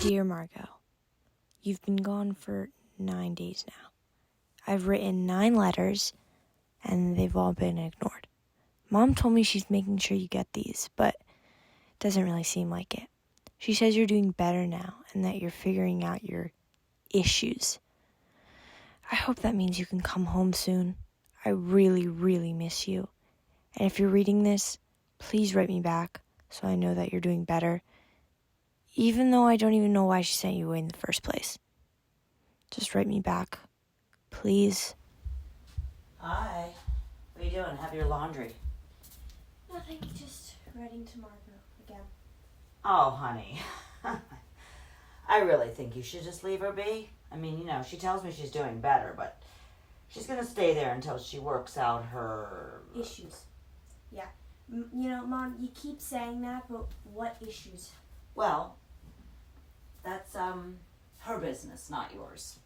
Dear Margo, you've been gone for 9 days now. I've written 9 letters, and they've all been ignored. Mom told me she's making sure you get these, but it doesn't really seem like it. She says you're doing better now and that you're figuring out your issues. I hope that means you can come home soon. I really, really miss you. And if you're reading this, please write me back so I know that you're doing better, even though I don't even know why she sent you away in the first place. Just write me back, please. Hi. What are you doing? Have your laundry. Nothing, just writing to Margo again. Oh, honey. I really think you should just leave her be. I mean, she tells me she's doing better, but she's going to stay there until she works out her... Issues. Yeah. Mom, you keep saying that, but what issues? Well, that's, her business, not yours.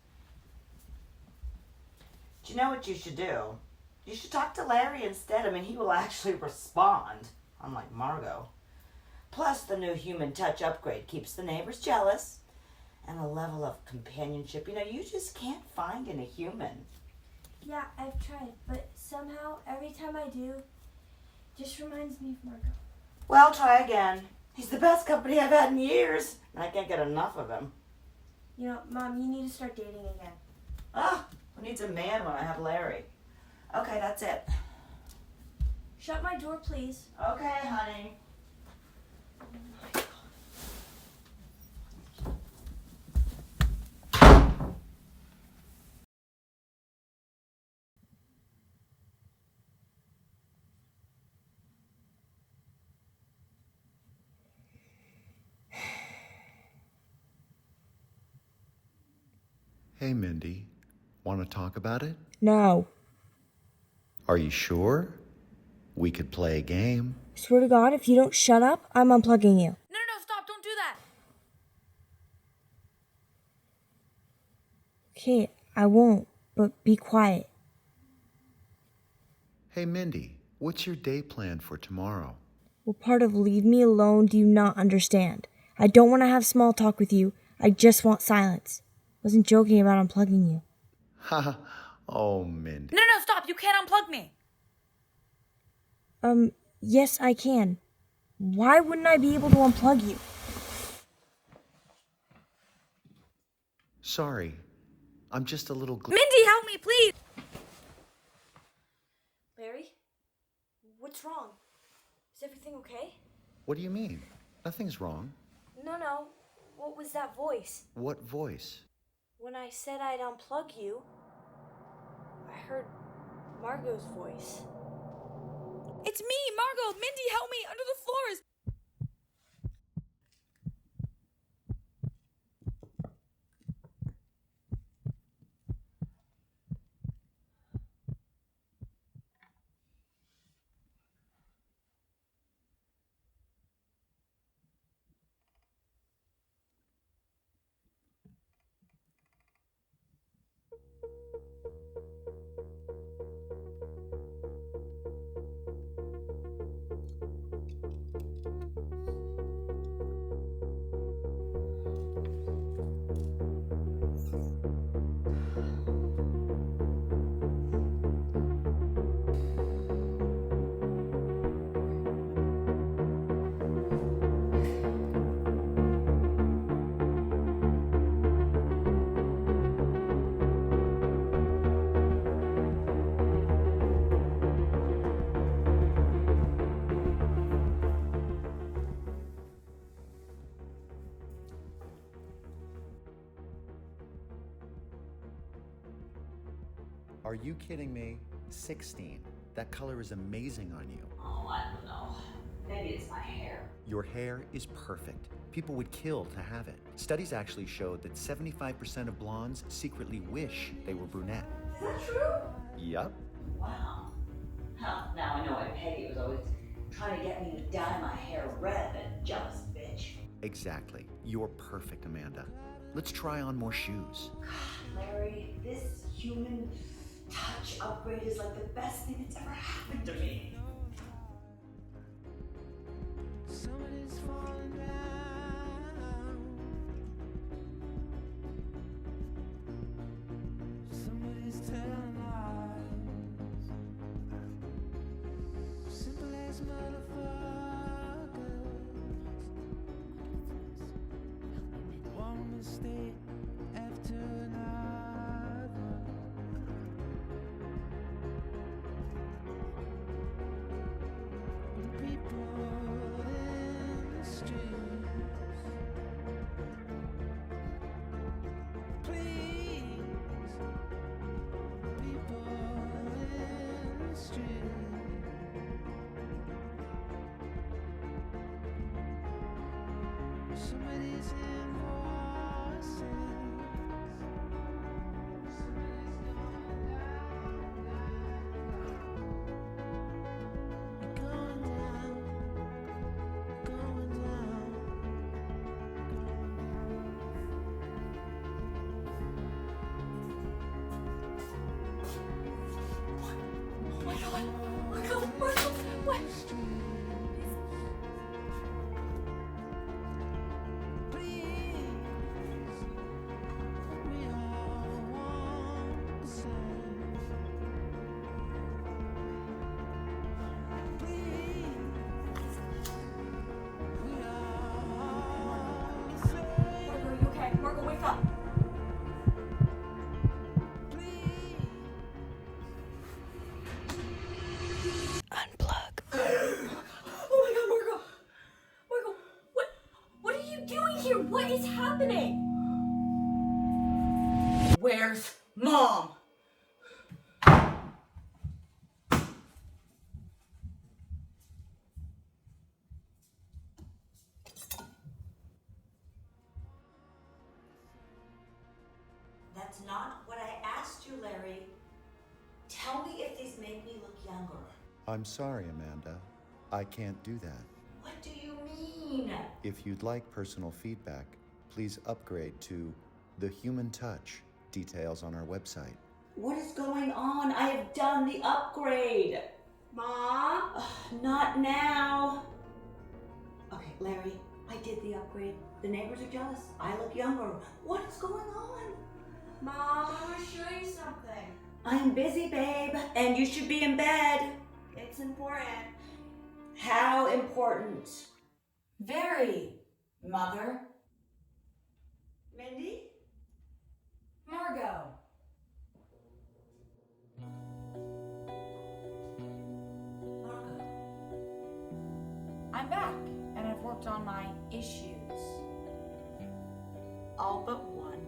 Do you know what you should do? You should talk to Larry instead. I mean, he will actually respond, unlike Margo. Plus, the new human touch upgrade keeps the neighbors jealous. And a level of companionship, you just can't find in a human. Yeah, I've tried, but somehow, every time I do, it just reminds me of Margo. Well, try again. He's the best company I've had in years, and I can't get enough of him. Mom, you need to start dating again. Who needs a man when I have Larry? Okay, that's it. Shut my door, please. Okay, honey. Hey, Mindy. Want to talk about it? No. Are you sure? We could play a game. Swear to God, if you don't shut up, I'm unplugging you. No, stop, don't do that. Okay, I won't, but be quiet. Hey, Mindy. What's your day plan for tomorrow? What part of leave me alone do you not understand? I don't want to have small talk with you. I just want silence. Wasn't joking about unplugging you. Ha! Oh, Mindy. No, stop, you can't unplug me. Yes, I can. Why wouldn't I be able to unplug you? Sorry. I'm just a little... Mindy, help me, please. Larry? What's wrong? Is everything okay? What do you mean? Nothing's wrong. No. What was that voice? What voice? When I said I'd unplug you, I heard Margo's voice. It's me, Margo. Mindy, help me, under the floors. Are you kidding me? 16. That color is amazing on you. Oh, I don't know. Maybe it's my hair. Your hair is perfect. People would kill to have it. Studies actually showed that 75% of blondes secretly wish they were brunette. Is that true? Yup. Wow. Now I know why Peggy was always trying to get me to dye my hair red, that jealous bitch. Exactly. You're perfect, Amanda. Let's try on more shoes. Larry, this human touch upgrade is like the best thing that's ever happened to me. Somebody's falling down. Oh my God. Margo, what? Margo, are you okay? Margo, wake up. Unplug. Oh my God, Margo. Margo, what are you doing here? What is happening? Where's Mom? That's not what I asked you, Larry. Tell me if these make me look younger. I'm sorry, Amanda. I can't do that. What do you mean? If you'd like personal feedback, please upgrade to the human touch. Details on our website. What is going on? I have done the upgrade. Mom? Not now. Okay, Larry, I did the upgrade. The neighbors are jealous. I look younger. What is going on? Mom, I want to show you something. I'm busy, babe, and you should be in bed. It's important. How important? Very, Mother. Mindy? Margo. Margo. I'm back, and I've worked on my issues. All but one.